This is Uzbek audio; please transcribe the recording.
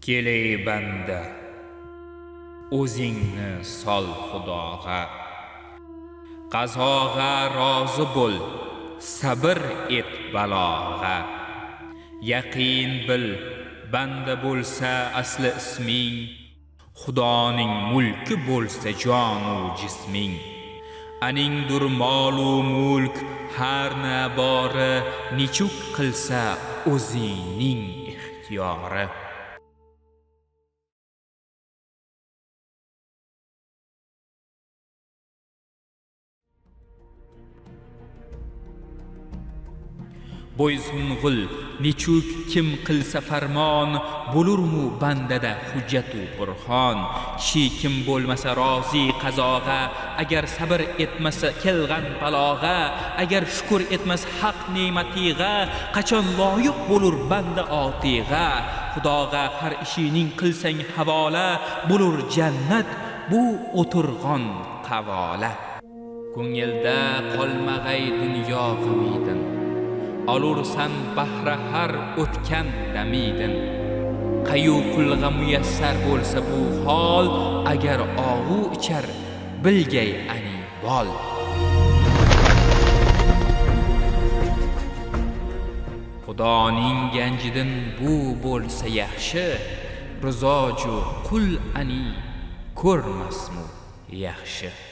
Keley banda, o'zingni sol Xudoga, qazoga rozi bo'l, sabr et baloga. Yaqin bil, banda bo'lsa asli isming, Xudoning mulki bo'lsa jonu jisming. Aningdur molu mulk har na bori, nechuk qilsa o'zingning ixtiyori. Bo'ysunqul nechuk kim qilsa farmon, bo'lurmu bandada hujjatu burhon. Kishi kim bo'lmasa rozi qazoga, agar sabr etmasa kelgan balog'a, agar shukr etmasa haq ne'matiga, qachon loyiq bo'lur banda otiga. Xudoga har ishining qilsang havola, bo'lur jannat bu o'tirg'on qavola. Ko'ngilda qolmag'ay dunyo g'amidin, olursan bahra har o'tgan damidin. Qayu qulg'a muyassar bo'lsa bu hol, agar og'u ichar bilgay ani bol. Xudoning ganjidin bu bo'lsa yaxshi, rizoju qul ani ko'rmasmu yaxshi.